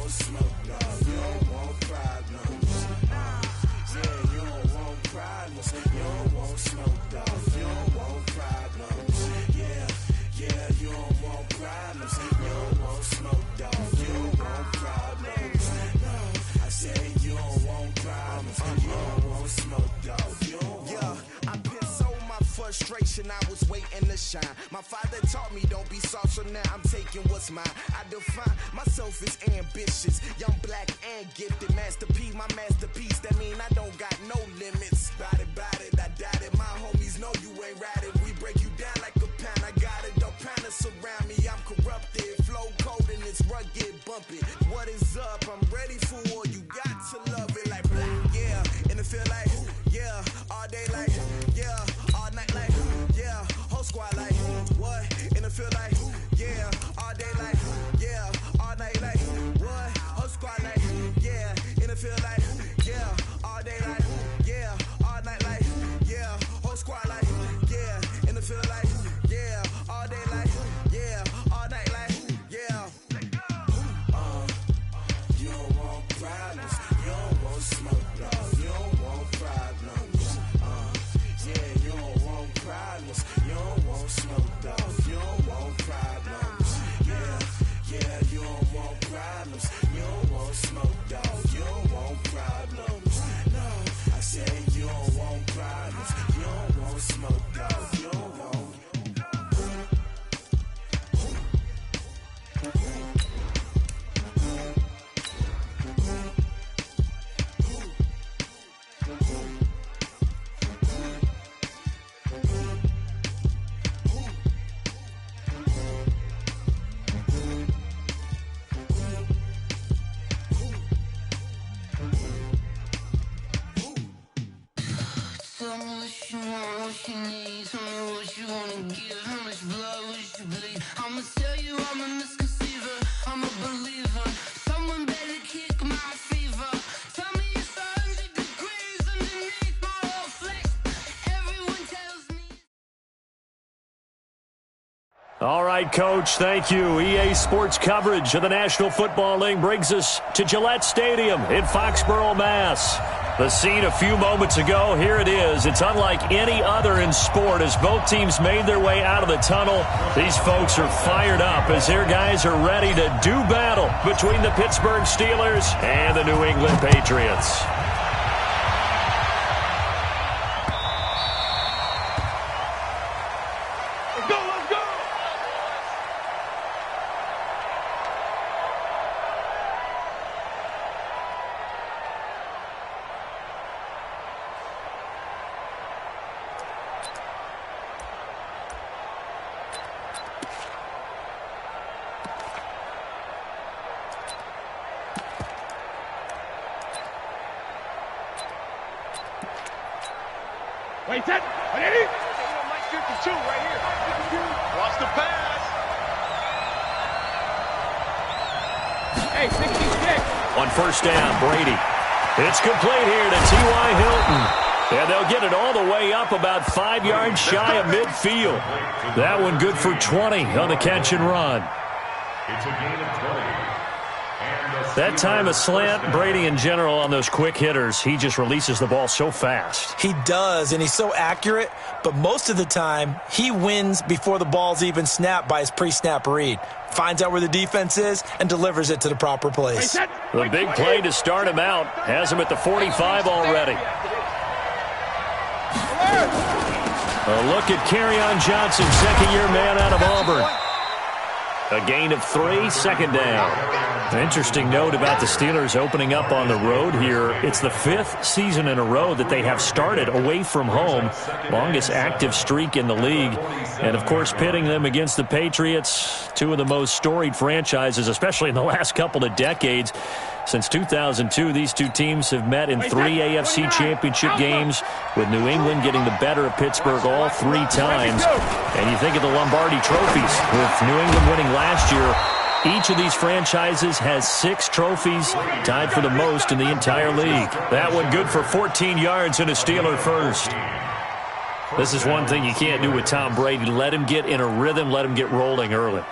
want smoke, dog. You don't want problems. Yeah, you don't want problems. You don't want smoke, dog. You don't want problems. Yeah, you don't want problems. You don't want smoke, dog. You don't want problems. No, I said you don't want problems. You don't want smoke, dog. You don't want. Yeah, I pissed so my frustration, I was waiting to shine. My father taught me don't be soft, so now I'm taking what's mine. I define myself as ambitious, young, black, and gifted. Master P, my masterpiece. That mean I don't got no limits. Bout it, I doubt it. My homies know you ain't ratted. We break you down like a pound. I got it, don't pound us around me. I'm corrupted, flow cold and it's rugged, bumpy. What is up? I'm ready for war. You got to love it like black, yeah. And it feel like, yeah, all day like, yeah, all night like, yeah, whole squad like, what? And it feel like, yeah, all day like, yeah, all night like, what? Whole squad like, yeah, and it feel like, yeah, all day like, yeah, all night like, yeah, whole squad like, yeah, and it feel like, yeah, all day like, yeah, all night like, yeah. You don't want problems, you don't want smoke, dog. You don't want problems. Yeah, you don't want problems, you don't want smoke, dog. You don't want problems. Yeah, you don't want problems. You don't want smoke, dog. You don't want problems. No, I said you don't want problems. You don't want smoke, dog. You don't want. Tell me what you want, what you need. Tell me what you wanna give. How much blood would you bleed? I'ma tell you I'm a misconceiver. I'm a believer. Someone better kick my fever. Tell me it's 100 degrees underneath my whole flesh. Everyone tells me. All right, Coach, thank you. EA Sports coverage of the National Football League brings us to Gillette Stadium in Foxborough, Mass. The scene a few moments ago, here it is. It's unlike any other in sport as both teams made their way out of the tunnel. These folks are fired up as their guys are ready to do battle between the Pittsburgh Steelers and the New England Patriots. Wait, that, Mike 52 right here. Lost the pass. Hey, 66. On first down, Brady. It's complete here to T.Y. Hilton. And they'll get it all the way up about 5 yards shy of midfield. That one good for 20 on the catch and run. It's a gain of 20. That time a slant, Brady in general on those quick hitters, he just releases the ball so fast. He does, and he's so accurate, but most of the time he wins before the ball's even snapped by his pre-snap read. Finds out where the defense is and delivers it to the proper place. The big play to start him out has him at the 45 already. A look at Kerryon Johnson, second-year man out of Auburn. A gain of 3, second down. An interesting note about the Steelers opening up on the road here. It's the 5th season in a row that they have started away from home. Longest active streak in the league. And, of course, pitting them against the Patriots, two of the most storied franchises, especially in the last couple of decades. Since 2002, these two teams have met in 3 AFC championship games, with New England getting the better of Pittsburgh all 3 times. And you think of the Lombardi trophies, with New England winning last year. Each of these franchises has 6 trophies, tied for the most in the entire league. That one good for 14 yards and a Steeler first. This is one thing you can't do with Tom Brady. Let him get in a rhythm, let him get rolling early.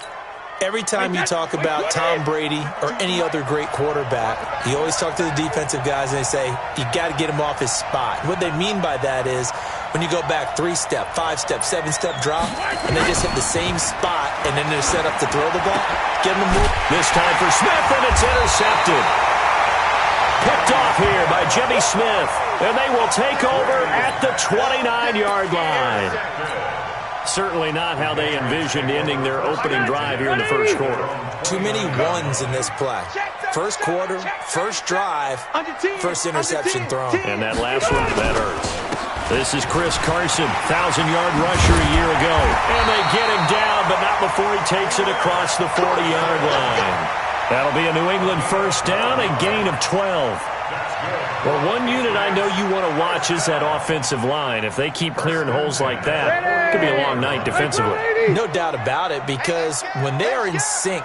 Every time you talk about Tom Brady or any other great quarterback, you always talk to the defensive guys and they say, you got to get him off his spot. What they mean by that is when you go back 3-step, 5-step, 7-step drop, and they just hit the same spot and then they're set up to throw the ball, get them to move. This time for Smith, and it's intercepted. Picked off here by Jimmy Smith, and they will take over at the 29-yard line. Certainly not how they envisioned ending their opening drive here in the first quarter. Too many ones in this play. First quarter, first drive, first interception thrown. And that last one, that hurts. This is Chris Carson, 1,000-yard rusher a year ago. And they get him down, but not before he takes it across the 40-yard line. That'll be a New England first down, a gain of 12. Well, one unit I know you want to watch is that offensive line. If they keep clearing holes like that, it could be a long night defensively. No doubt about it, because when they are in sync,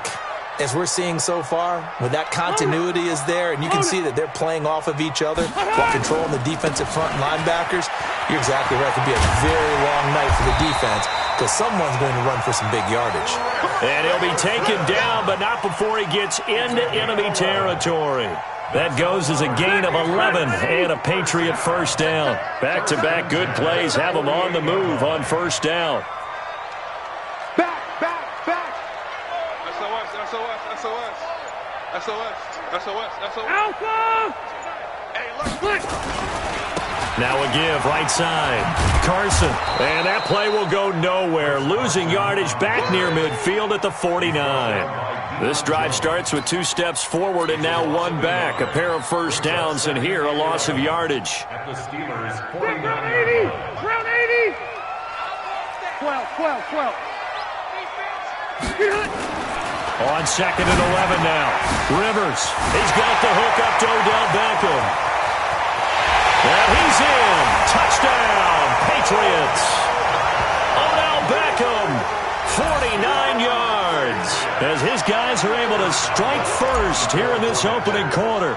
as we're seeing so far, when that continuity is there, and you can see that they're playing off of each other while controlling the defensive front and linebackers, you're exactly right. It could be a very long night for the defense because someone's going to run for some big yardage. And he'll be taken down, but not before he gets into enemy territory. That goes as a gain of 11 and a Patriot first down. Back-to-back good plays have them on the move on first down. Back. SOS. Alpha! Hey, look. Now a give, right side. Carson. And that play will go nowhere. Losing yardage back near midfield at the 49. This drive starts with 2 steps forward and now 1 back. A pair of first downs, and here a loss of yardage. At the Steelers' 49. Round 80. 12. On 2nd and 11 now. Rivers. He's got the hook up to Odell Beckham. And he's in. Touchdown, Patriots. Odell Beckham, 49 yards. As his guys are able to strike first here in this opening quarter.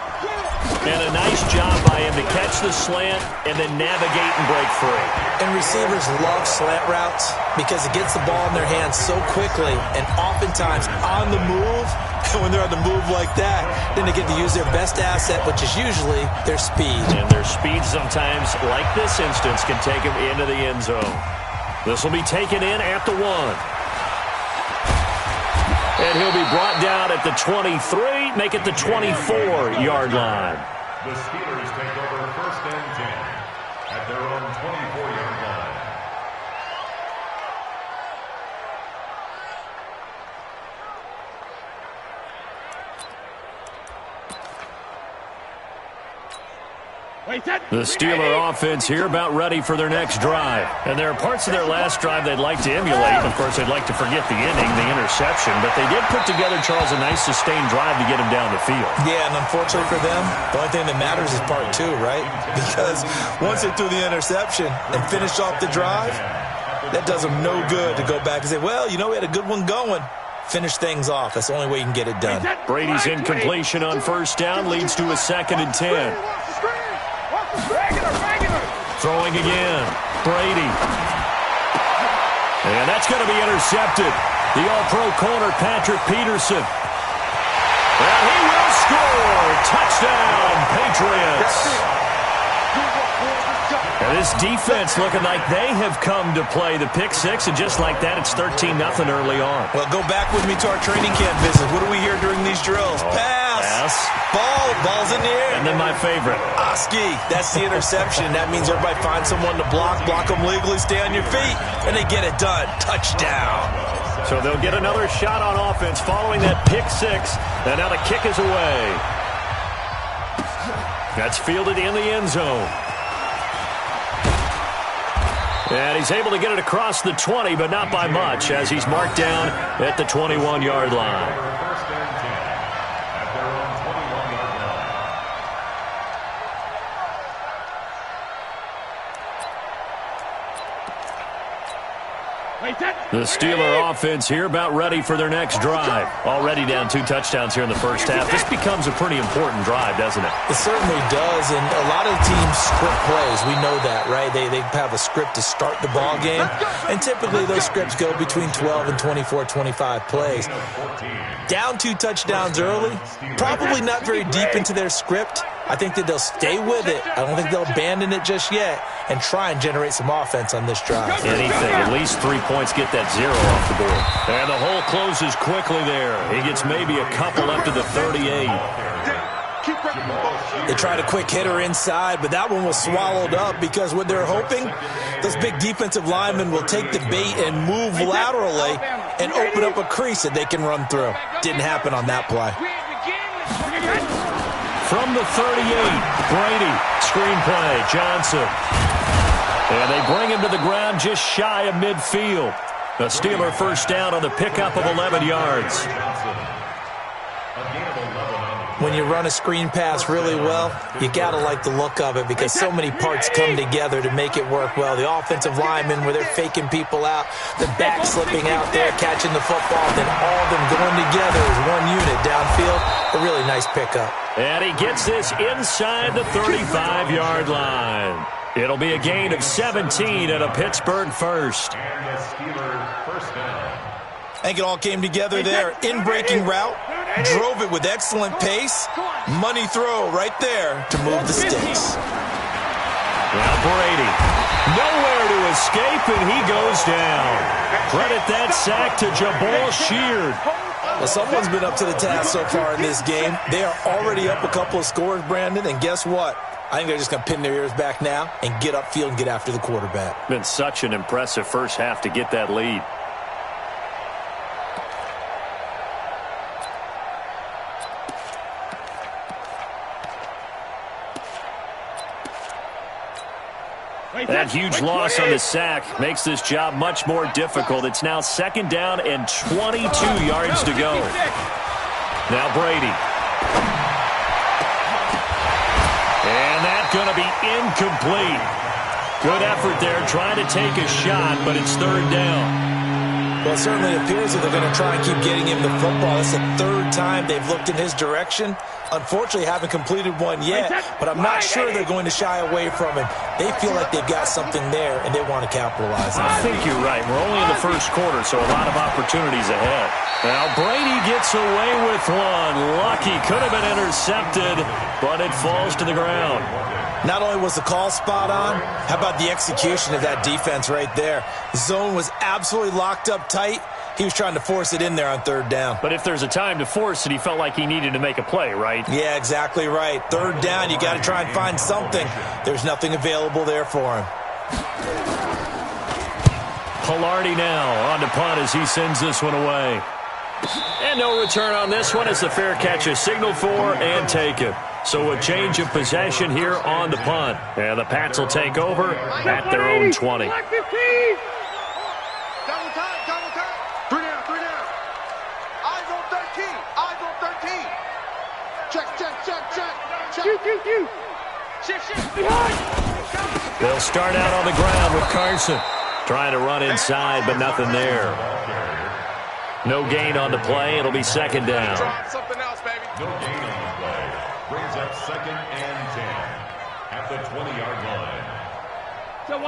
And a nice job by him to catch the slant and then navigate and break free. And receivers love slant routes because it gets the ball in their hands so quickly and oftentimes on the move. And when they're on the move like that, then they get to use their best asset, which is usually their speed. And their speed sometimes, like this instance, can take them into the end zone. This will be taken in at the 1. And he'll be brought down at the 23, make it the 24-yard line. The Steelers take over first and 10 at their own 24-yard line. The Steeler offense here about ready for their next drive. And there are parts of their last drive they'd like to emulate. Of course, they'd like to forget the inning, the interception. But they did put together, Charles, a nice sustained drive to get him down the field. Yeah, and unfortunately for them, the only thing that matters is part 2, right? Because once they threw the interception and finished off the drive, that does them no good to go back and say, well, you know, we had a good one going. Finish things off. That's the only way you can get it done. Brady's incompletion on first down leads to a 2nd and 10. Throwing again. Brady. And that's going to be intercepted. The all-pro corner, Patrick Peterson. And he will score. Touchdown, Patriots. And this defense looking like they have come to play the pick 6, and just like that, it's 13-0 early on. Well, go back with me to our training camp visit. What do we hear during these drills? Pass. Ball's in the air. And then my favorite. Oski. That's the interception. That means everybody finds someone to block them legally, stay on your feet, and they get it done. Touchdown. So they'll get another shot on offense following that pick 6, and now the kick is away. That's fielded in the end zone. And he's able to get it across the 20, but not by much, as he's marked down at the 21-yard line. First and 10 at their own 21-yard line. Wait, that. The Steeler offense here about ready for their next drive. Already down 2 touchdowns here in the first half. This becomes a pretty important drive, doesn't it? It certainly does, and a lot of teams script plays. We know that, right? They have a script to start the ball game, and typically those scripts go between 12 and 24, 25 plays. Down 2 touchdowns early, probably not very deep into their script. I think that they'll stay with it. I don't think they'll abandon it just yet and try and generate some offense on this drive. Anything, at least 3 points, get that 0 off the board. And the hole closes quickly there. He gets maybe a couple up to the 38. They tried a quick hitter inside, but that one was swallowed up because what they're hoping, those big defensive linemen will take the bait and move laterally and open up a crease that they can run through. Didn't happen on that play. From the 38, Brady, screenplay, Johnson. And they bring him to the ground just shy of midfield. A Steeler first down on the pickup of 11 yards. When you run a screen pass really well, you got to like the look of it because so many parts come together to make it work well. The offensive linemen, where they're faking people out, the back slipping out there, catching the football, then all of them going together as one unit downfield. A really nice pickup. And he gets this inside the 35-yard line. It'll be a gain of 17 and a Pittsburgh first. And the Steelers first down. I think it all came together there. In-breaking route, drove it with excellent pace. Money throw right there to move the sticks. Now Brady, nowhere to escape, and he goes down. Credit that sack to Jabal Sheard. Well, someone's been up to the task so far in this game. They are already up a couple of scores, Brandon, and guess what? I think they're just going to pin their ears back now and get upfield and get after the quarterback. Been such an impressive first half to get that lead. That huge loss on the sack makes this job much more difficult. It's now second down and 22 yards to go. Now Brady. And that's going to be incomplete. Good effort there trying to take a shot, but it's third down. Well, it certainly appears that they're going to try and keep getting him the football. That's the third time they've looked in his direction. Unfortunately, haven't completed one yet, but I'm not sure they're going to shy away from him. They feel like they've got something there, and they want to capitalize on it. I think you're right. We're only in the first quarter, so a lot of opportunities ahead. Now Brady gets away with one. Lucky, could have been intercepted, but it falls to the ground. Not only was the call spot on, how about the execution of that defense right there? The zone was absolutely locked up tight. He was trying to force it in there on third down. But if there's a time to force it, he felt like he needed to make a play, right? Yeah, exactly right. Third down, you got to try and find something. There's nothing available there for him. Pilardi now on to punt as he sends this one away. And no return on this one as the fair catch is signaled for and taken. So a change of possession here on the punt. And the Pats will take over at their own 20. Double time. Three down. Eyes on 13. Check. Shift. They'll start out on the ground with Carson. Trying to run inside, but nothing there. No gain on the play. It'll be second down. Try something else, baby. No gain on the play. Brings up second and 10 at the 20-yard line.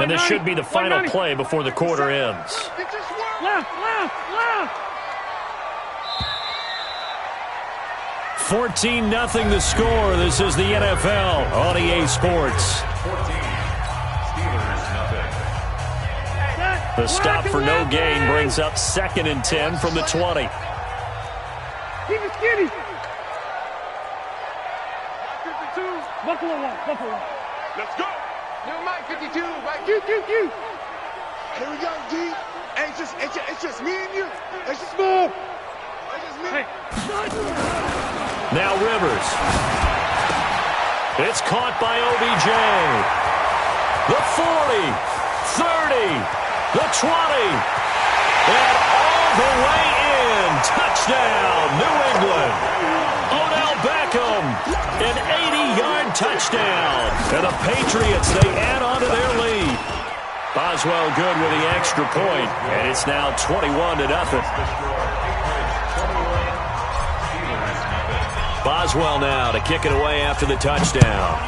And this should be the final play before the quarter ends. Left. 14-0 the score. This is the NFL on EA Sports. 14. Steelers, nothing. The stop for no gain brings up second and 10 from the 20. Keep it skinny. Buffalo one. Let's go. New Mike 52. Mike. Q. Here we go, G. Hey, it's just me and you. It's just move. It's just me. Hey. Now Rivers. It's caught by OBJ. The 40, 30, the 20, and all the way in. Touchdown, New England. Odell Beckham, an 80-yard touchdown. And the Patriots, they add on to their lead. Boswell good with the extra point, and it's now 21-0. Boswell now to kick it away after the touchdown.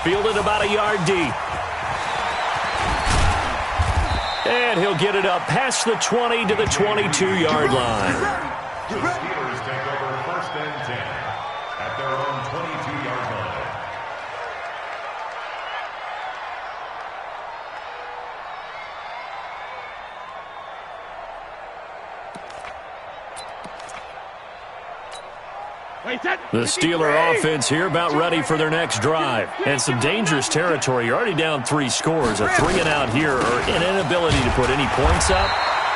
Fielded about a yard deep. And he'll get it up past the 20 to the 22-yard line. The Steelers take over 1st and 10 at their own 22-yard line. The Steeler offense here about ready for their next drive. And some dangerous territory. You're already down 3 scores. A 3-and-out here or an inability to put any points up.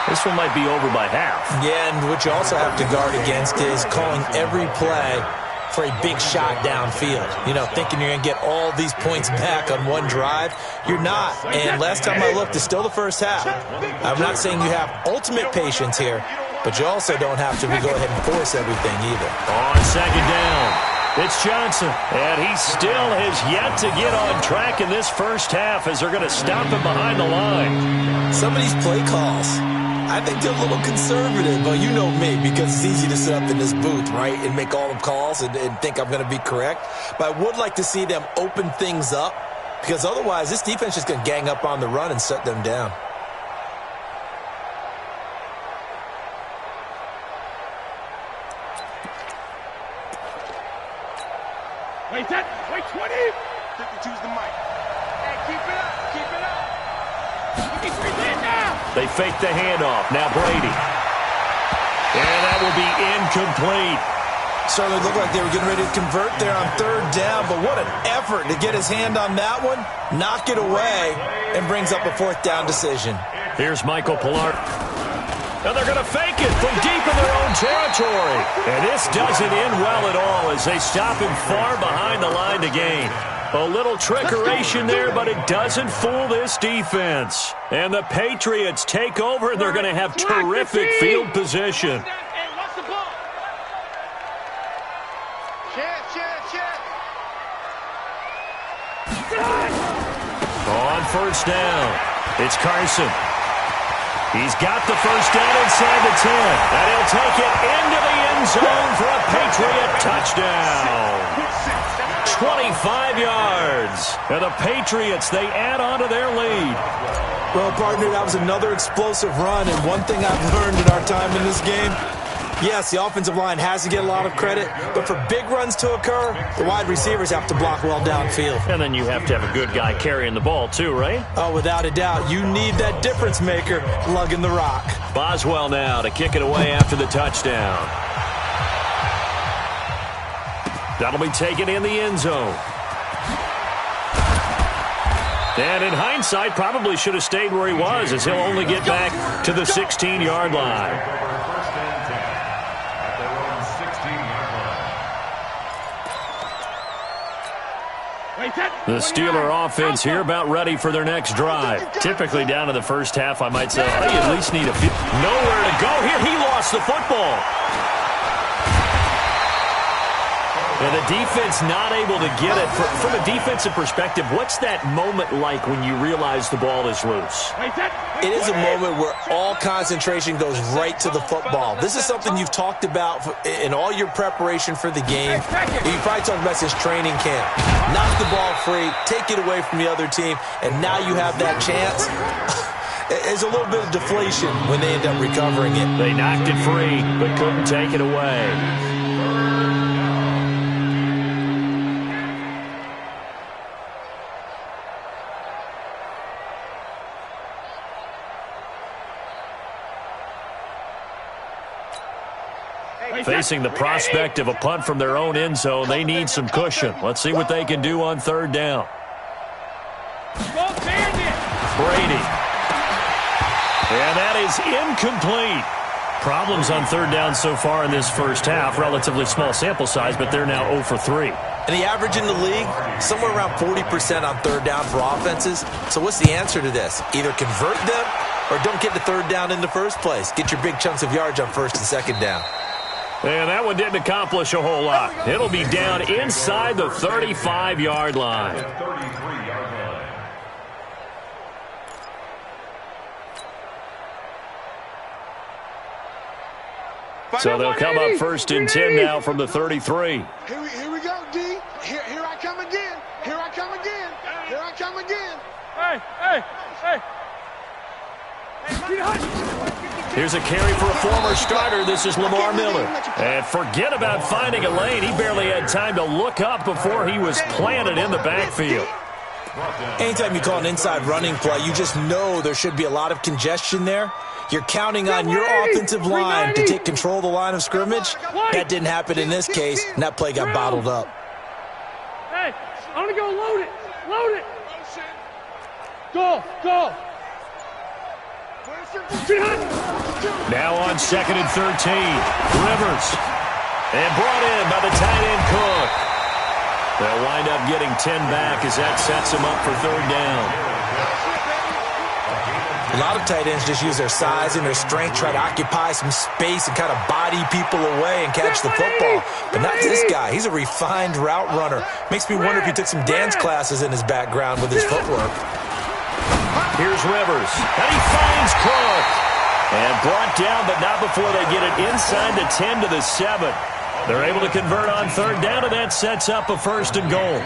This one might be over by half. Yeah, and what you also have to guard against is calling every play for a big shot downfield. You know, thinking you're going to get all these points back on one drive. You're not. And last time I looked, it's still the first half. I'm not saying you have ultimate patience here, but you also don't have to go ahead and force everything either. On 2nd down, it's Johnson. And he still has yet to get on track in this first half as they're going to stop him behind the line. Some of these play calls, I think they're a little conservative, but you know me, because it's easy to sit up in this booth, right, and make all the calls and think I'm going to be correct. But I would like to see them open things up, because otherwise this defense is going to gang up on the run and shut them down. Wait 20. 52's the mic. Hey, keep it up. Look, he's in now. They fake the handoff. Now Brady. And that will be incomplete. Certainly looked like they were getting ready to convert there on 3rd down, but what an effort to get his hand on that one, knock it away, and brings up a 4th down decision. Here's Michael Pilar. And they're going to fake it from deep in their own territory. And this doesn't end well at all as they stop him far behind the line to gain. A little trickeration there, but it doesn't fool this defense. And the Patriots take over, and they're going to have terrific field position. On 1st down, it's Carson. He's got the first down inside the 10. And he'll take it into the end zone for a Patriot touchdown. 25 yards. And the Patriots, they add on to their lead. Well, partner, that was another explosive run. And one thing I've learned in our time in this game, yes, the offensive line has to get a lot of credit, but for big runs to occur, the wide receivers have to block well downfield. And then you have to have a good guy carrying the ball too, right? Oh, without a doubt. You need that difference maker lugging the rock. Boswell now to kick it away after the touchdown. That'll be taken in the end zone. And in hindsight, probably should have stayed where he was, as he'll only get back to the 16-yard line. The Steeler offense here about ready for their next drive. Typically down to the first half, I might say, oh, you at least need a few. Nowhere to go here. He lost the football. And the defense not able to get it. From a defensive perspective, what's that moment like when you realize the ball is loose? It is a moment where all concentration goes right to the football. This is something you've talked about in all your preparation for the game. You probably talked about since training camp. Knock the ball free, take it away from the other team, and now you have that chance. There's a little bit of deflation when they end up recovering it. They knocked it free, but couldn't take it away. Facing the prospect of a punt from their own end zone, they need some cushion. Let's see what they can do on 3rd down. Brady. And that is incomplete. Problems on 3rd down so far in this first half. Relatively small sample size, but they're now 0 for 3. And the average in the league, somewhere around 40% on 3rd down for offenses. So what's the answer to this? Either convert them or don't get to 3rd down in the first place. Get your big chunks of yards on 1st and 2nd down. And that one didn't accomplish a whole lot. It'll be down inside the 35-yard line. 33-yard line. So they'll come up first and 10 now from the 33. Here we go, D. Here I come again. Here I come again. Here I come again. Hey. Here's a carry for a former starter. This is Lamar Miller. And forget about finding a lane. He barely had time to look up before he was planted in the backfield. Anytime you call an inside running play, you just know there should be a lot of congestion there. You're counting on your offensive line to take control of the line of scrimmage. That didn't happen in this case, and that play got bottled up. Hey, I'm going to go load it. Load it. Go. Now on 2nd and 13. Rivers. And brought in by the tight end Cook. They'll wind up getting 10 back as that sets them up for 3rd down. A lot of tight ends just use their size and their strength, try to occupy some space and kind of body people away and catch the football. But not this guy. He's a refined route runner. Makes me wonder if he took some dance classes in his background with his footwork. Here's Rivers. And he finds Cook. And brought down, but not before they get it inside the 10 to the 7. They're able to convert on 3rd down, and that sets up a 1st and goal.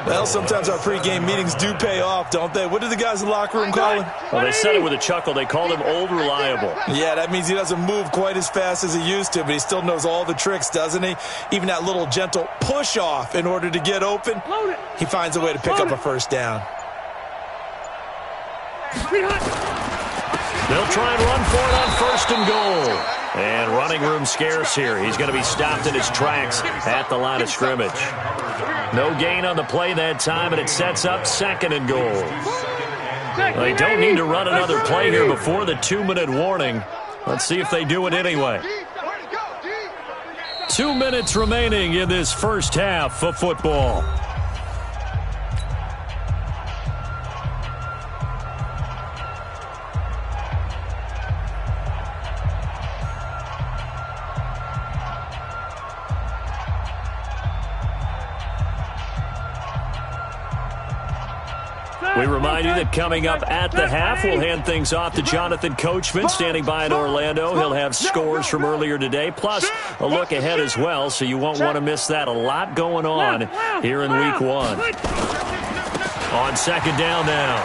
Well, sometimes our pregame meetings do pay off, don't they? What did the guys in the locker room call him? Well, they said it with a chuckle. They called him Old Reliable. Yeah, that means he doesn't move quite as fast as he used to, but he still knows all the tricks, doesn't he? Even that little gentle push-off in order to get open. He finds a way to pick up a 1st down. They'll try and run for it on 1st and goal. And running room scarce here. He's going to be stopped in his tracks at the line of scrimmage. No gain on the play that time, and it sets up 2nd and goal. They don't need to run another play here before the 2-minute warning. Let's see if they do it anyway. 2 minutes remaining in this first half of football. We remind you that coming up at the half, we'll hand things off to Jonathan Coachman, standing by in Orlando. He'll have scores from earlier today, plus a look ahead as well, so you won't want to miss that. A lot going on here in Week 1. On 2nd down now,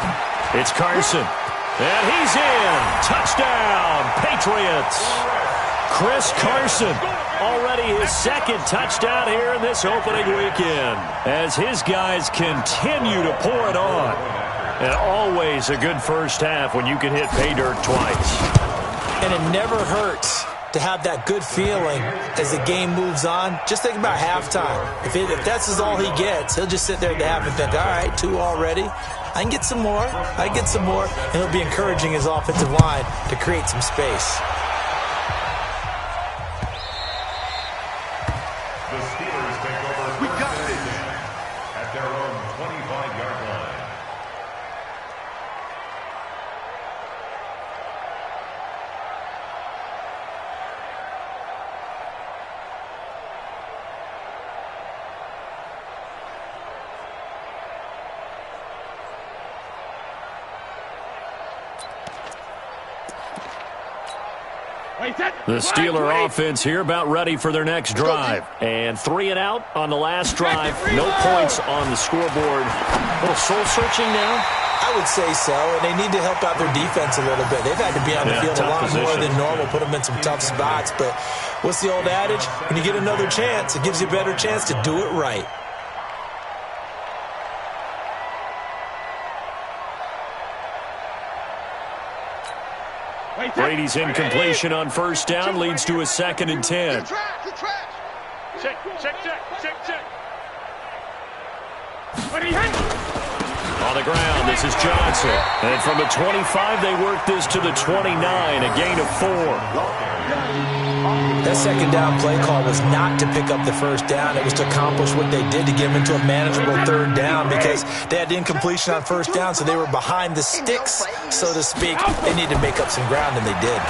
it's Carson. And he's in. Touchdown, Patriots. Chris Carson. Already his 2nd touchdown here in this opening weekend as his guys continue to pour it on. And always a good first half when you can hit pay dirt twice. And it never hurts to have that good feeling as the game moves on. Just think about halftime. If that's all he gets, he'll just sit there at the half and think, all right, 2 already. I can get some more. And he'll be encouraging his offensive line to create some space. The Steelers take over at their own 25-yard line. The Steeler offense here about ready for their next drive. And 3 and out on the last drive. No points on the scoreboard. A little soul-searching now? I would say so, and they need to help out their defense a little bit. They've had to be on the field a lot more than normal, put them in some tough spots. But what's the old adage? When you get another chance, it gives you a better chance to do it right. Brady's incompletion on 1st down leads to a 2nd and 10. Check. On the ground, this is Johnson. And from the 25, they work this to the 29, a gain of 4. That 2nd down play call was not to pick up the 1st down. It was to accomplish what they did to get them into a manageable 3rd down because they had incompletion on 1st down, so they were behind the sticks, so to speak. They needed to make up some ground, and they did.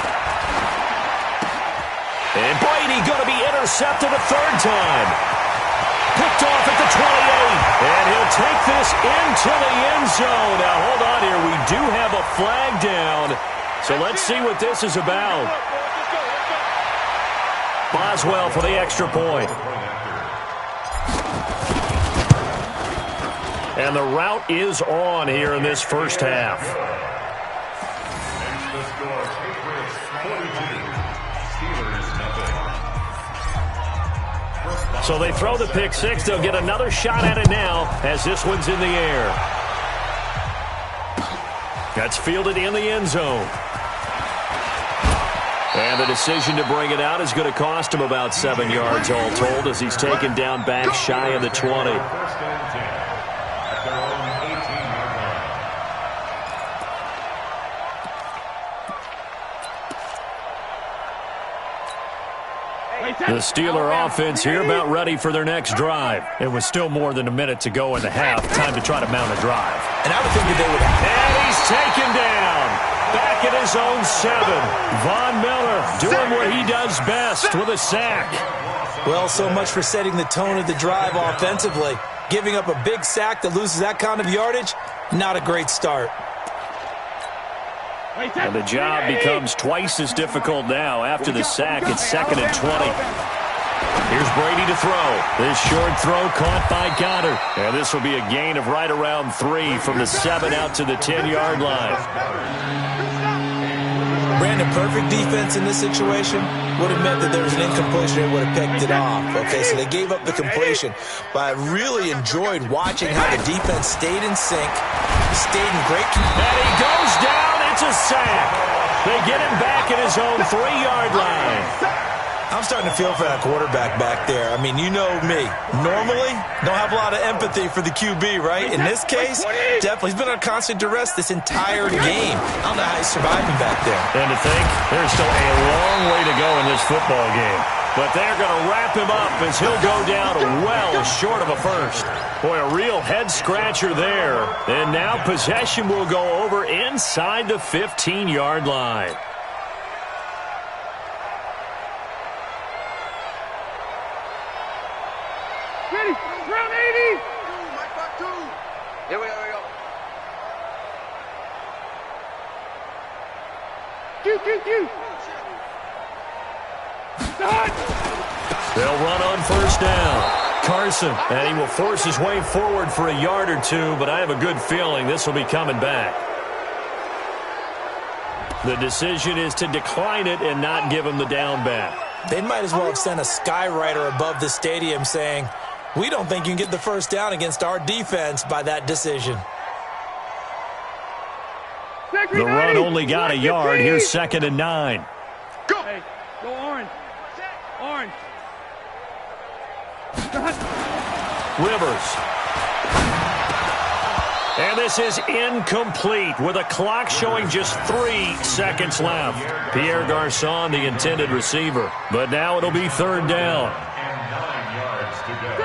And Brady going to be intercepted a third time. Picked off at the 28. And he'll take this into the end zone. Now, hold on here. We do have a flag down. So let's see what this is about. Boswell for the extra point. And the route is on here in this first half. The score, Patriots 42, Steelers 0. So they throw the pick six. They'll get another shot at it now as this one's in the air. That's fielded in the end zone. And the decision to bring it out is going to cost him about 7 yards all told as he's taken down back shy of the 20. First and 10 at their own 18-yard line. The Steeler offense here about ready for their next drive. It was still more than a minute to go in the half. Time to try to mount a drive. And I would think that they would have. And he's taken down. Back at his own 7. Von Miller doing what he does best with a sack. Well, so much for setting the tone of the drive offensively. Giving up a big sack that loses that kind of yardage, not a great start. And the job becomes twice as difficult now. After the sack, it's 2nd and 20. Here's Brady to throw. This short throw caught by Goddard. And this will be a gain of right around 3 from the 7 out to the 10-yard line. Brandon, perfect defense in this situation would have meant that there was an incompletion and would have picked it off. Okay, so they gave up the completion. But I really enjoyed watching how the defense stayed in sync, stayed in great control. And he goes down. It's a sack. They get him back at his own 3-yard line. I'm starting to feel for that quarterback back there. I mean, you know me. Normally, don't have a lot of empathy for the QB, right? In this case, definitely. He's been on constant duress this entire game. I don't know how he's surviving back there. And to think, there's still a long way to go in this football game. But they're going to wrap him up as he'll go down well short of a first. Boy, a real head-scratcher there. And now possession will go over inside the 15-yard line. Round 80. Here we go. Q. They'll run on first down. Carson, and he will force his way forward for a yard or two, but I have a good feeling this will be coming back. The decision is to decline it and not give him the down back. They might as well have sent a skywriter above the stadium saying, we don't think you can get the first down against our defense by that decision. The run only got a yard. Here's 2nd and 9. Go. Hey, go orange. Orange. Rivers. And this is incomplete with a clock showing just 3 seconds left. Pierre Garçon, the intended receiver. But now it'll be 3rd down.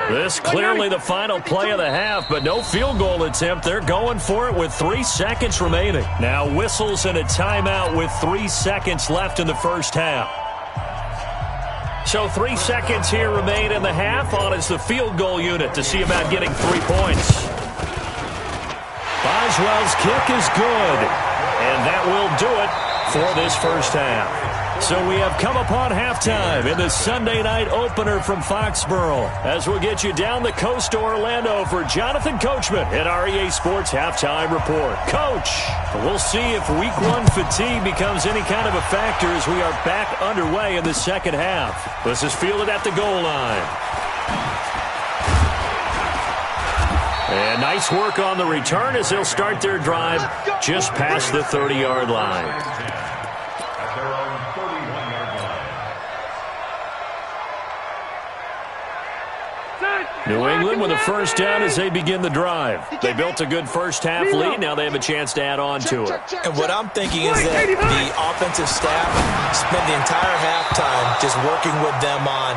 This clearly the final play of the half, but no field goal attempt. They're going for it with 3 seconds remaining. Now whistles and a timeout with 3 seconds left in the first half. So 3 seconds here remain in the half. On is the field goal unit to see about getting 3 points. Boswell's kick is good, and that will do it for this first half. So we have come upon halftime in the Sunday night opener from Foxborough as we'll get you down the coast to Orlando for Jonathan Coachman at our EA Sports Halftime Report. Coach, we'll see if Week 1 fatigue becomes any kind of a factor as we are back underway in the second half. This is fielded at the goal line. And nice work on the return as they'll start their drive just past the 30-yard line. New England with a first down as they begin the drive. They built a good first half lead. Now they have a chance to add on to it. And what I'm thinking is that the offensive staff spent the entire halftime just working with them on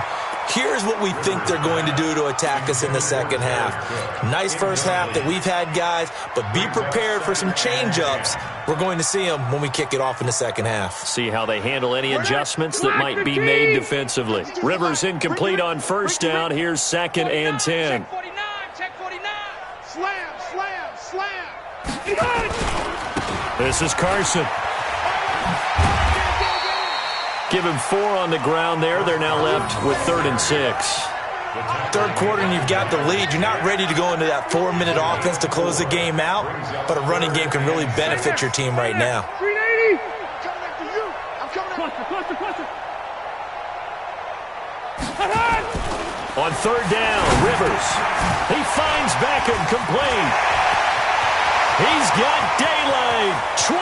Here's what we think they're going to do to attack us in the second half. Nice first half that we've had, guys, but be prepared for some change-ups. We're going to see them when we kick it off in the second half. See how they handle any adjustments that might be made defensively. Rivers incomplete on first down. Here's 2nd and 10. Check 49. Slam. This is Carson. Give him 4 on the ground there. They're now left with 3rd and 6. Third quarter and you've got the lead. You're not ready to go into that 4-minute offense to close the game out, but a running game can really benefit your team right now. 380. Coming after you. I'm coming after Cluster. On 3rd down, Rivers. He finds Beckham complete. He's got daylight. 20.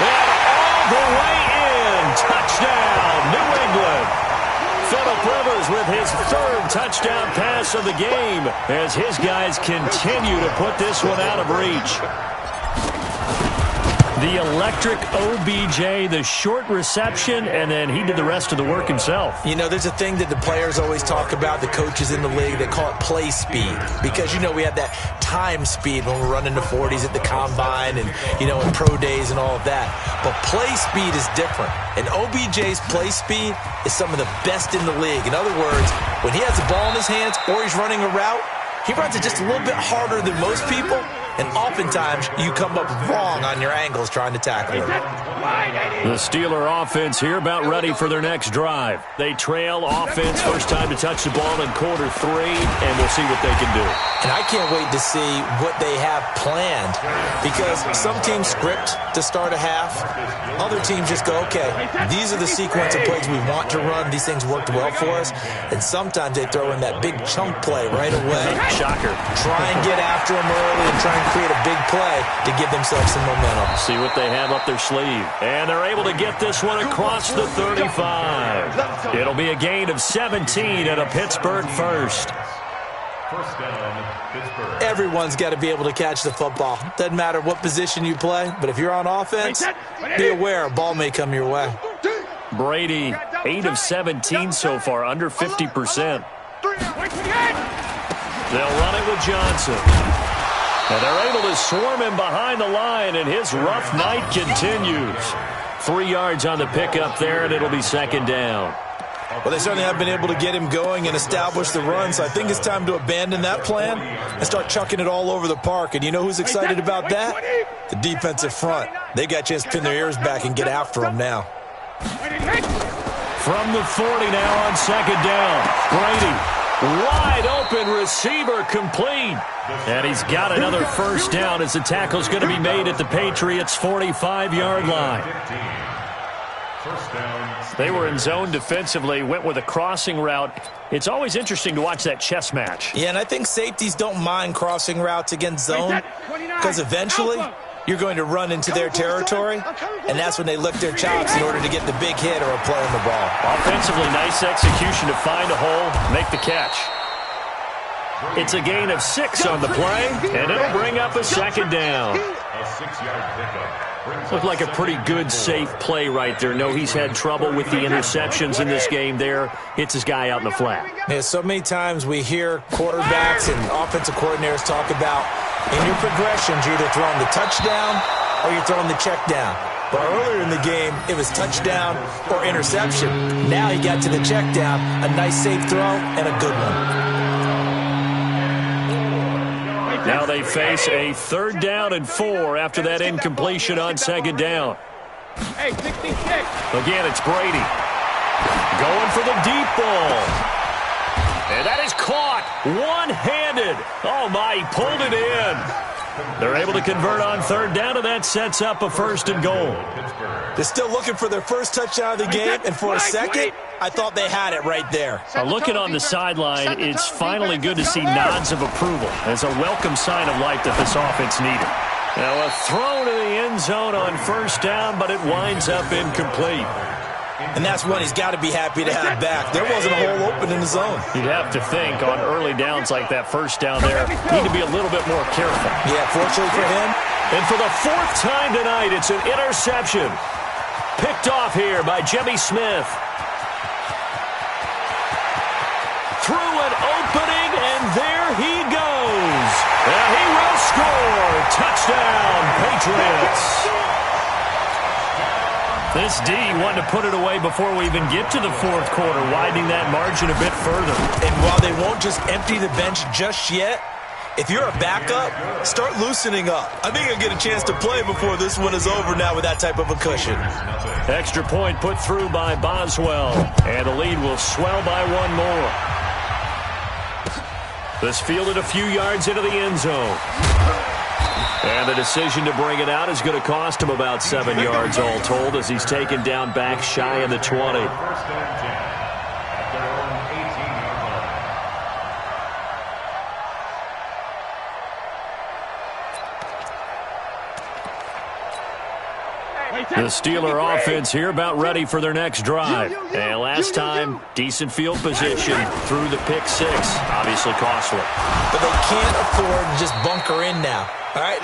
And all the way in. Touchdown, New England. Phillip Rivers with his 3rd touchdown pass of the game as his guys continue to put this one out of reach. The electric OBJ, the short reception, and then he did the rest of the work himself. You know, there's a thing that the players always talk about, the coaches in the league, they call it play speed. Because, you know, we have that time speed when we're running the 40s at the combine and, you know, in pro days and all of that. But play speed is different. And OBJ's play speed is some of the best in the league. In other words, when he has the ball in his hands or he's running a route, he runs it just a little bit harder than most people, and oftentimes you come up wrong on your angles trying to tackle him. The Steeler offense here about ready for their next drive. They trail offense, first time to touch the ball in quarter 3, and we'll see what they can do. And I can't wait to see what they have planned, because some teams script to start a half. Other teams just go, okay, these are the sequence of plays we want to run. These things worked well for us. And sometimes they throw in that big chunk play right away. Shocker. Try and get after them early and try and create a big play to give themselves some momentum. See what they have up their sleeve. And they're able to get this one across the 35. It'll be a gain of 17 and a Pittsburgh first. First down, Pittsburgh. Everyone's got to be able to catch the football. Doesn't matter what position you play, but if you're on offense, be aware a ball may come your way. Brady, 8 of 17 so far, under 50%. They'll run it with Johnson. And they're able to swarm him behind the line, and his rough night continues. 3 yards on the pickup there, and it'll be 2nd down. Well, they certainly have been able to get him going and establish the run, so I think it's time to abandon that plan and start chucking it all over the park. And you know who's excited about that? The defensive front. They got a chance to pin their ears back and get after him now. From the 40 now on 2nd down. Brady. Wide open receiver complete. And he's got another first down as the tackle's going to be made at the Patriots' 45-yard line. They were in zone defensively, went with a crossing route. It's always interesting to watch that chess match. Yeah, and I think safeties don't mind crossing routes against zone because eventually you're going to run into their territory, and that's when they lick their chops in order to get the big hit or a play on the ball. Offensively, nice execution to find a hole, make the catch. It's a gain of 6 on the play, and it'll bring up a 2nd down. A 6-yard pickup. Looked like a pretty good, safe play right there. No, he's had trouble with the interceptions in this game there. Hits his guy out in the flat. Yeah, so many times we hear quarterbacks and offensive coordinators talk about in your progressions, you're either throwing the touchdown or you're throwing the check down. But earlier in the game, it was touchdown or interception. Now he got to the check down, a nice safe throw, and a good one. Now they face a 3rd down and 4 after that incompletion on 2nd down. Hey, 66. Again, it's Brady. Going for the deep ball. And that is caught one-handed. Oh, my, he pulled it in. They're able to convert on 3rd down, and that sets up a 1st and goal. They're still looking for their first touchdown of the game, and for a second, I thought they had it right there. Looking on the sideline, it's finally good to see nods of approval. It's a welcome sign of life that this offense needed. Now a throw to the end zone on 1st down, but it winds up incomplete. And that's one he's got to be happy to have back. There wasn't a hole open in the zone. You'd have to think on early downs like that 1st down there, need to be a little bit more careful. Yeah, fortunately for him. And for the 4th time tonight, it's an interception. Picked off here by Jimmy Smith. through an opening, and there he goes. And he will score. Touchdown, Patriots. This D wanted to put it away before we even get to the fourth quarter, widening that margin a bit further. And while they won't just empty the bench just yet, if you're a backup, start loosening up. I think you'll get a chance to play before this one is over now with that type of a cushion. Extra point put through by Boswell, and the lead will swell by one more. This fielded a few yards into the end zone. And the decision to bring it out is going to cost him about 7 yards all told as he's taken down back shy of the 20. The Steeler offense here about ready for their next drive. And last time, decent field position through the pick six. Obviously costly. But they can't afford to just bunker in now. All right,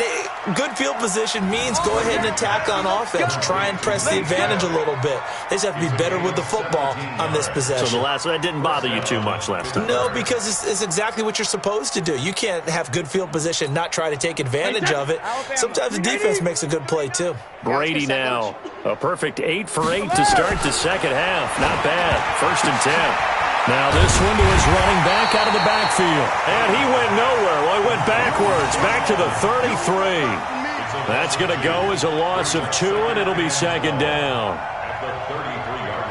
good field position means go ahead and attack on offense. Try and press the advantage a little bit. They just have to be better with the football on this possession. So that didn't bother you too much last time? No, because it's exactly what you're supposed to do. You can't have good field position, not try to take advantage of it. Sometimes the defense makes a good play, too. Brady now. A perfect 8 for 8 to start the second half. Not bad. 1st and 10. Now this one to his running back out of the backfield. And he went nowhere. Well, he went backwards. Back to the 33. That's going to go as a loss of 2, and it'll be second down. At the 33-yard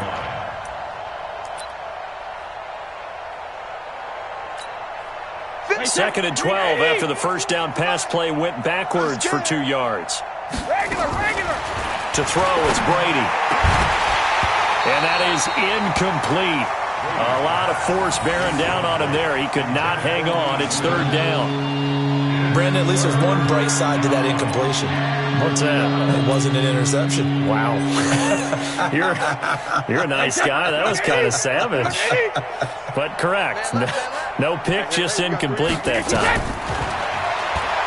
line. Second and 12 after the first down pass play went backwards for 2 yards. Regular. To throw, it's Brady. And that is incomplete. A lot of force bearing down on him there. He could not hang on. It's 3rd down. Brandon, at least there's one bright side to that incompletion. What's that? It wasn't an interception. Wow. You're a nice guy. That was kind of savage. But correct. No pick, just incomplete that time.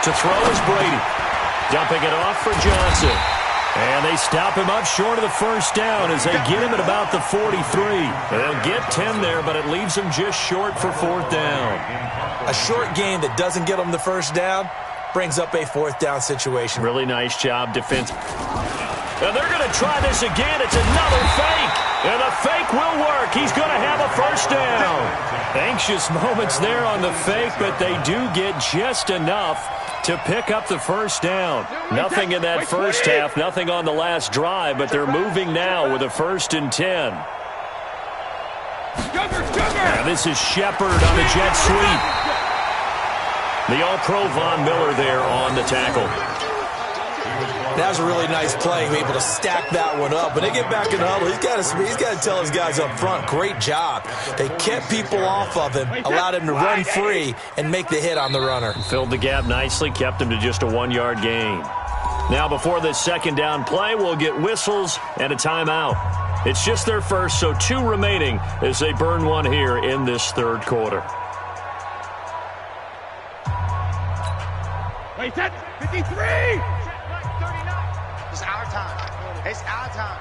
To throw is Brady. Dumping it off for Johnson. And they stop him up short of the first down as they get him at about the 43. They'll get 10 there, but it leaves them just short for 4th down. A short gain that doesn't get them the first down brings up a 4th down situation. Really nice job defense. And they're going to try this again. It's another fake. And the fake will work. He's going to have a first down. Anxious moments there on the fake, but they do get just enough to pick up the first down. Nothing in that first half, nothing on the last drive, but they're moving now with a 1st and 10. And this is Shepard on the jet sweep. The All-Pro Von Miller there on the tackle. That was a really nice play, able to stack that one up. When they get back in the huddle, he's got to tell his guys up front, great job. They kept people off of him, allowed him to run free and make the hit on the runner. Filled the gap nicely, kept him to just a 1-yard gain. Now before this second down play, we'll get whistles and a timeout. It's just their first, so 2 remaining as they burn one here in this 3rd quarter. Wait, that's 53! It's our time. It's our time.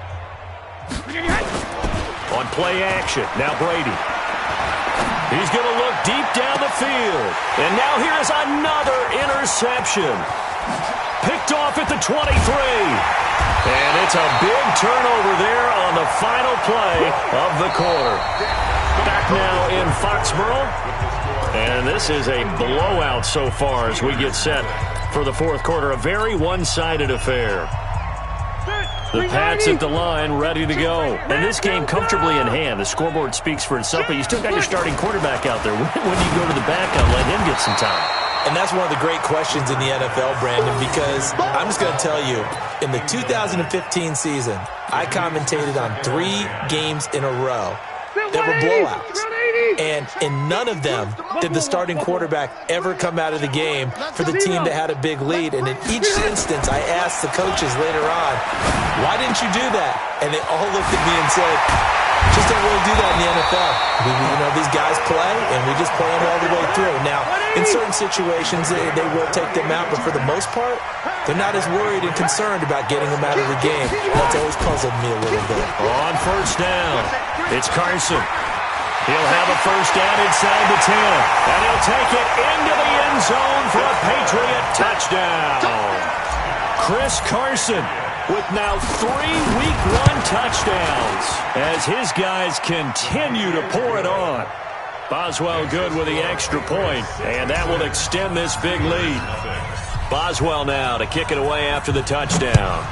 On play action, now Brady. He's going to look deep down the field. And now here's another interception. Picked off at the 23. And it's a big turnover there on the final play of the quarter. Back now in Foxborough. And this is a blowout so far as we get set for the 4th quarter. A very one-sided affair. The Pats at the line, ready to go. And this game comfortably in hand. The scoreboard speaks for itself, but you still got your starting quarterback out there. When do you go to the backup, let him get some time? And that's one of the great questions in the NFL, Brandon, because I'm just going to tell you, in the 2015 season, I commentated on 3 games in a row that were blowouts. And in none of them did the starting quarterback ever come out of the game for the team that had a big lead. And in each instance, I asked the coaches later on, why didn't you do that? And they all looked at me and said, just don't really do that in the NFL. These guys play, and we just play them all the way through. Now, in certain situations, they will take them out, but for the most part, they're not as worried and concerned about getting them out of the game. That's always puzzled me a little bit. On first down, it's Carson. He'll have a first down inside the 10. And he'll take it into the end zone for a Patriot touchdown. Chris Carson with now 3 Week 1 touchdowns as his guys continue to pour it on. Boswell good with the extra point, and that will extend this big lead. Boswell now to kick it away after the touchdown.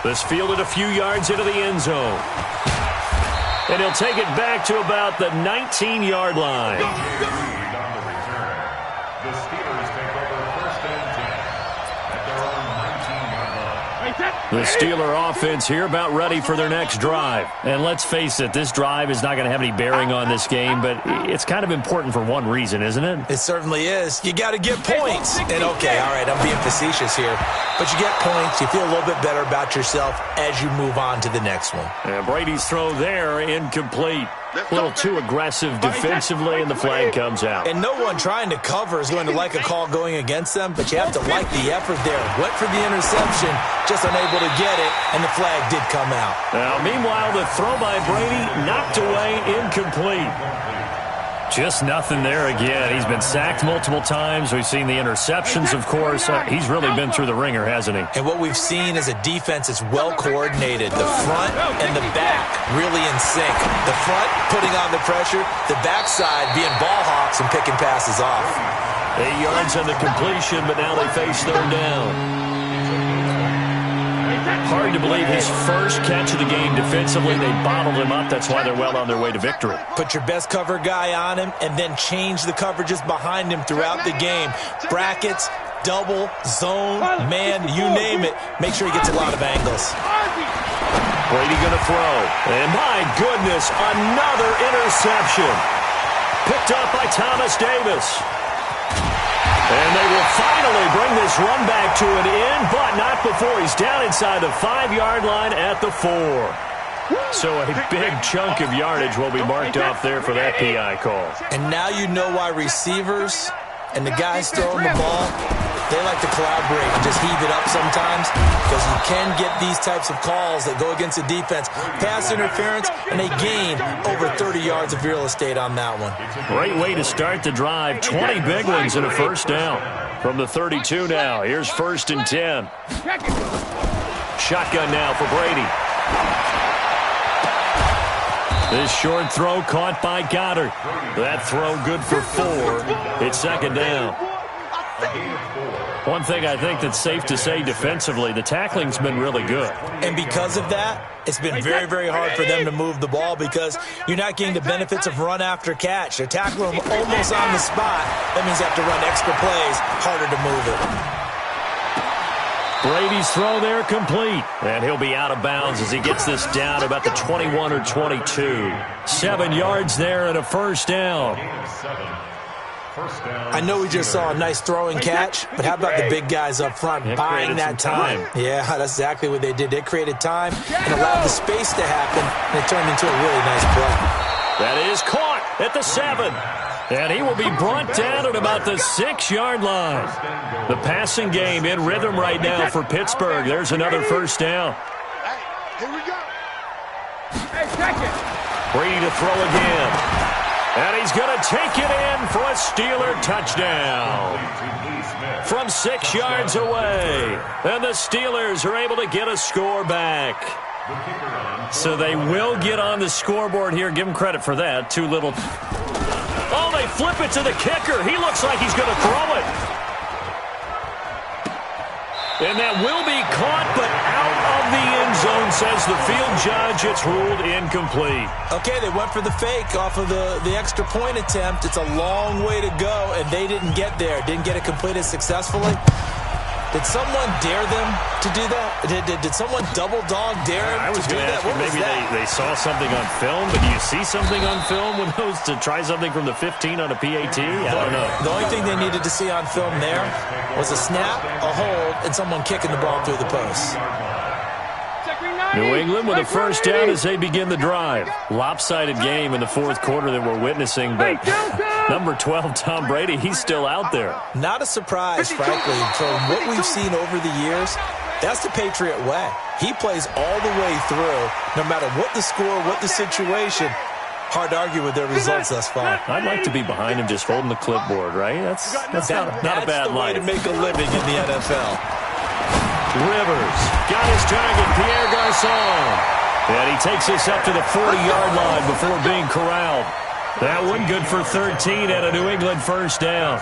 This fielded a few yards into the end zone. And he'll take it back to about the 19-yard line. The Steelers take over first and 10 at their own 19-yard line. The Steeler offense here about ready for their next drive. And let's face it, this drive is not going to have any bearing on this game, but it's kind of important for one reason, isn't it? It certainly is. You got to get points. And okay, all right, I'm being facetious here. But you get points, you feel a little bit better about yourself as you move on to the next one. And Brady's throw there, incomplete. A little too aggressive defensively, and the flag comes out. And no one trying to cover is going to like a call going against them, but you have to like the effort there. Went for the interception, just unable to get it, and the flag did come out. Now, meanwhile, the throw by Brady knocked away, incomplete. Just nothing there again. He's been sacked multiple times. We've seen the interceptions, of course. He's really been through the ringer, hasn't he? And what we've seen is a defense that's well coordinated. The front and the back really in sync. The front putting on the pressure, the backside being ball hawks and picking passes off. 8 yards on the completion, but now they face third down. Hard to believe his first catch of the game defensively. They bottled him up. That's why they're well on their way to victory. Put your best cover guy on him and then change the coverages behind him throughout the game. Brackets, double, zone, man, you name it. Make sure he gets a lot of angles. Brady going to throw. And my goodness, another interception. Picked up by Thomas Davis. And they will finally bring this run back to an end, but not before he's down inside the 5-yard line at the 4. So a big chunk of yardage will be marked off there for that PI call. And now you know why receivers and the guys throwing the ball, they like to collaborate and just heave it up sometimes, because you can get these types of calls that go against the defense. Pass interference, and they gain over 30 yards of real estate on that one. Great way to start the drive. 20 big ones and a first down. From the 32 now, here's first and 10. Shotgun now for Brady. This short throw caught by Goddard. That throw good for 4. It's second down. One thing I think that's safe to say defensively, the tackling's been really good. And because of that, it's been very, very hard for them to move the ball because you're not getting the benefits of run after catch. They're tackling them almost on the spot. That means you have to run extra plays, harder to move it. Brady's throw there complete. And he'll be out of bounds as he gets this down about the 21 or 22. 7 yards there and a first down. I know we just saw a nice throwing catch, but how about the big guys up front buying that time? Yeah, that's exactly what they did. They created time and allowed the space to happen, and it turned into a really nice play. That is caught at the 7. And he will be brought down at about the 6-yard line. The passing game in rhythm right now for Pittsburgh. There's another first down. Here we go. Brady to throw again. And he's going to take it in for a Steeler touchdown. From 6 yards away. And the Steelers are able to get a score back. So they will get on the scoreboard here. Give them credit for that. Too little. Oh, they flip it to the kicker. He looks like he's going to throw it. And that will be caught, but out of the end zone, says the field judge. It's ruled incomplete. Okay, they went for the fake off of the extra point attempt. It's a long way to go, and they didn't get there. Didn't get it completed successfully. Did someone dare them to do that? Did someone double dog dare them I was to do going to that? ask you, maybe they saw something on film, but do you see something on film with those to try something from the 15 on a PAT? I don't know. The only thing they needed to see on film there was a snap, a hold, and someone kicking the ball through the post. New England with a first down as they begin the drive. Lopsided game in the fourth quarter that we're witnessing, but number 12, Tom Brady, he's still out there. Not a surprise, frankly, from what we've seen over the years. That's the Patriot way. He plays all the way through, no matter what the score, what the situation. Hard to argue with their results thus far. I'd like to be behind him just holding the clipboard, right? That's not a bad way to make a living in the NFL. Rivers got his target, Pierre Garçon. And he takes this up to the 40-yard line before being corralled. That one good for 13 and a New England first down.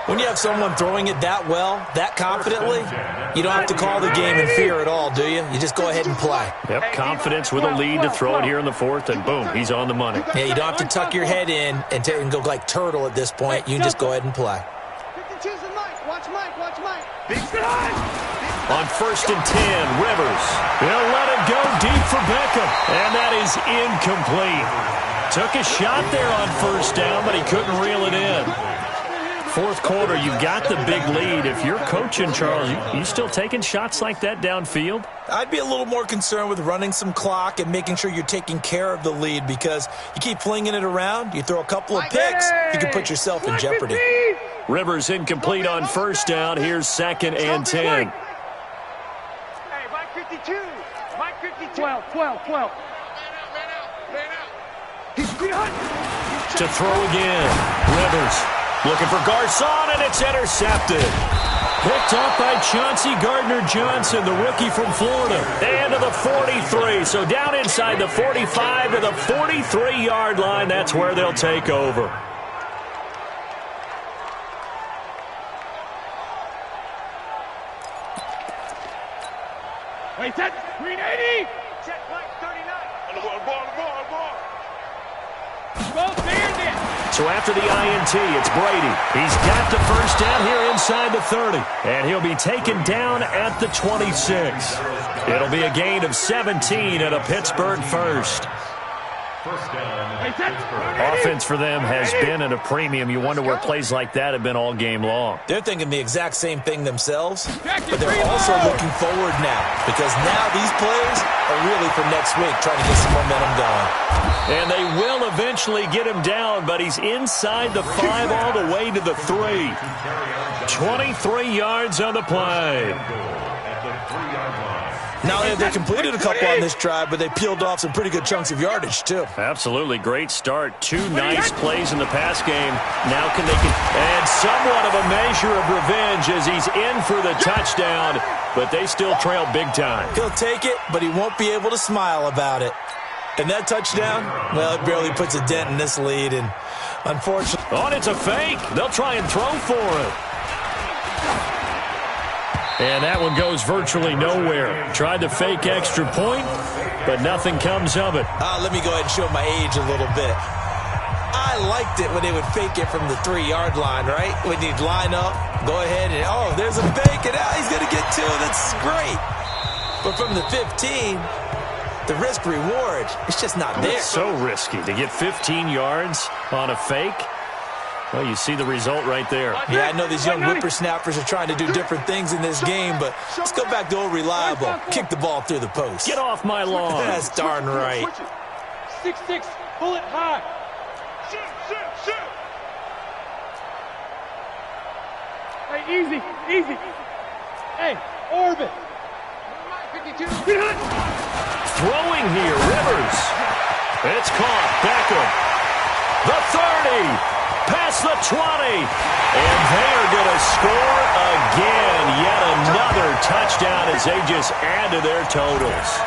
When you have someone throwing it that well, that confidently, you don't have to call the game in fear at all, do you? You just go ahead and play. Yep, confidence with a lead to throw it here in the fourth, and boom, he's on the money. Yeah, you don't have to tuck your head in and go like turtle at this point. You can just go ahead and play. Watch Mike. On 1st and 10, Rivers. He'll let it go deep for Beckham, and that is incomplete. Took a shot there on 1st down, but he couldn't reel it in. Fourth quarter, you've got the big lead. If you're coaching, Charles, you still taking shots like that downfield? I'd be a little more concerned with running some clock and making sure you're taking care of the lead, because you keep flinging it around, you throw a couple of picks, you can put yourself in jeopardy. Rivers incomplete on 1st down. Here's 2nd and 10. Hey, Mike 52. Mike 52. 12. Man out. To throw again. Rivers looking for Garçon, and it's intercepted. Picked off by Chauncey Gardner-Johnson, the rookie from Florida. And to the 43. So down inside the 45 to the 43-yard line. That's where they'll take over. Wait, set. Green 80. Check Mike 39. On the ball. Go, Bandit. So after the INT, it's Brady. He's got the first down here inside the 30. And he'll be taken down at the 26. It'll be a gain of 17 at a Pittsburgh first. First down. Offense for them has been at a premium. You wonder where plays like that have been all game long. They're thinking the exact same thing themselves, but they're also looking forward now, because now these plays are really for next week, trying to get some momentum going. And they will eventually get him down, but he's inside the 5 all the way to the 3. 23 yards on the play. Now they completed a couple on this drive, but they peeled off some pretty good chunks of yardage, too. Absolutely. Great start. 2 nice plays in the pass game. Now can they and somewhat of a measure of revenge as he's in for the touchdown, but they still trail big time. He'll take it, but he won't be able to smile about it. And that touchdown, well, it barely puts a dent in this lead, and unfortunately... Oh, and it's a fake. They'll try and throw for it. And that one goes virtually nowhere. Tried to fake extra point, but nothing comes of it. Let me go ahead and show my age a little bit. I liked it when they would fake it from the 3-yard line, right? When you'd line up, go ahead and, oh, there's a fake, and he's going to get 2. That's great. But from the 15, the risk-reward, it's just not there. It's so risky to get 15 yards on a fake. Well, you see the result right there. Yeah, I know these young whippersnappers are trying to do different things in this game, but let's go back to old reliable. Kick the ball through the post. Get off my lawn. That's darn right. 6-6, pull it high. Shoot. Hey, easy. Hey, orbit. Mike 52. Throwing here, Rivers. It's caught. Beckham. The 30. Past the 20. And they are going to score again. Yet another touchdown as they just add to their totals.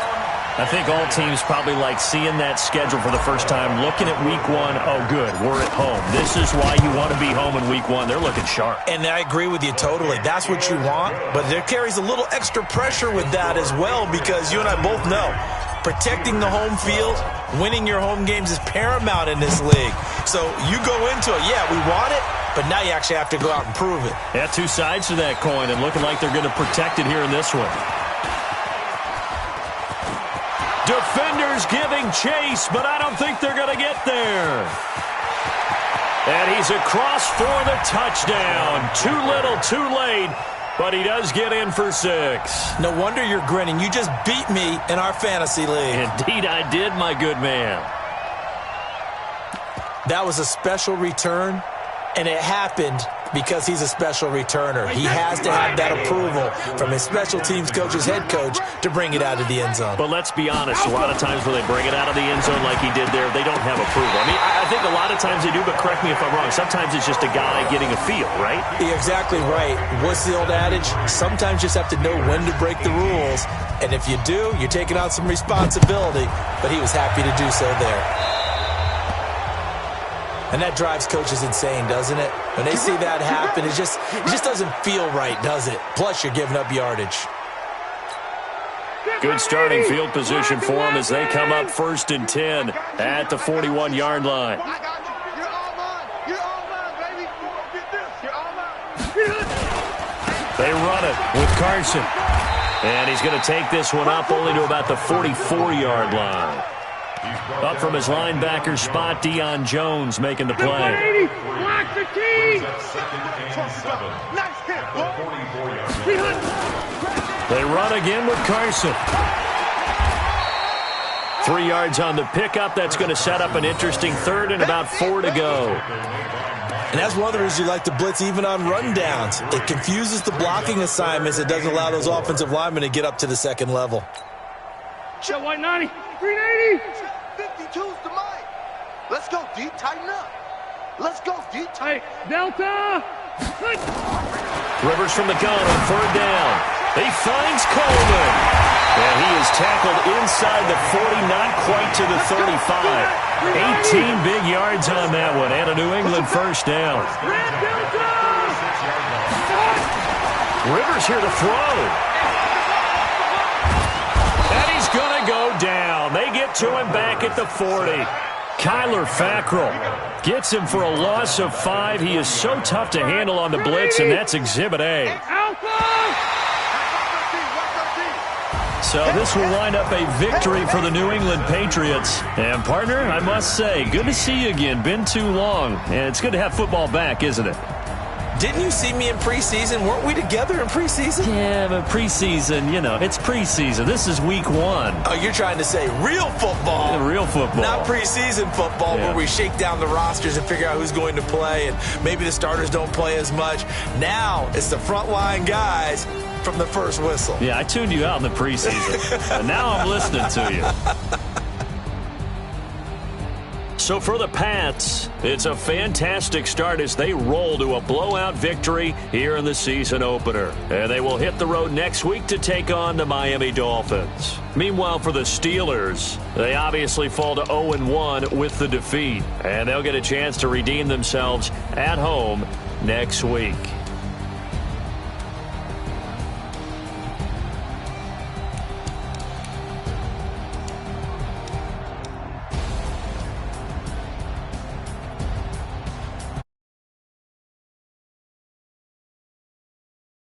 I think all teams probably like seeing that schedule for the first time, looking at week 1. Oh, good, we're at home. This is why you want to be home in week 1. They're looking sharp. And I agree with you totally. That's what you want. But there carries a little extra pressure with that as well, because you and I both know protecting the home field, winning your home games is paramount in this league. So you go into it, yeah, we want it, but now you actually have to go out and prove it. Yeah, 2 sides to that coin, and looking like they're going to protect it here in this one. Defenders giving chase, but I don't think they're going to get there. And he's across for the touchdown. Too little, too late. But he does get in for 6. No wonder you're grinning. You just beat me in our fantasy league. Indeed I did, my good man. That was a special return, and it happened because he's a special returner. He has to have that approval from his special teams coach's head coach to bring it out of the end zone. But let's be honest, a lot of times when they bring it out of the end zone like he did there, they don't have approval. I mean, I think a lot of times they do, but correct me if I'm wrong. Sometimes it's just a guy getting a feel, right? You're exactly right. What's the old adage? Sometimes you just have to know when to break the rules. And if you do, you're taking on some responsibility. But he was happy to do so there. And that drives coaches insane, doesn't it? When they see that happen, it just doesn't feel right, does it? Plus, you're giving up yardage. Good starting field position for them as they come up 1st and 10 at the 41-yard line. They run it with Carson. And he's going to take this one up only to about the 44-yard line. Up from his linebacker spot, Deion Jones making the play. Block the key. They run again with Carson. 3 yards on the pickup. That's going to set up an interesting 3rd and about 4 to go. And that's one of the reasons you like to blitz even on rundowns. It confuses the blocking assignments. It doesn't allow those offensive linemen to get up to the second level. Shut white 90. 380. 52's the mic. Let's go, D. Tighten up. Let's go, D. Hey, Delta. Rivers from the gun on 3rd down. He finds Coleman. And he is tackled inside the 40, not quite to the 35. 18 big yards on that one, and a New England 1st down. Rivers here to throw. And he's going to go down. They get to him back at the 40. Kyler Fackrell gets him for a loss of 5. He is so tough to handle on the blitz, and that's Exhibit A. So this will wind up a victory for the New England Patriots. And, partner, I must say, good to see you again. Been too long. And it's good to have football back, isn't it? Didn't you see me in preseason? Weren't we together in preseason? Yeah, but preseason, you know, it's preseason. This is week 1. Oh, you're trying to say real football. Yeah, real football. Not preseason football where we shake down the rosters and figure out who's going to play, and maybe the starters don't play as much. Now it's the frontline guys from the first whistle. Yeah, I tuned you out in the preseason. And now I'm listening to you. So for the Pats, it's a fantastic start as they roll to a blowout victory here in the season opener. And they will hit the road next week to take on the Miami Dolphins. Meanwhile, for the Steelers, they obviously fall to 0-1 with the defeat. And they'll get a chance to redeem themselves at home next week.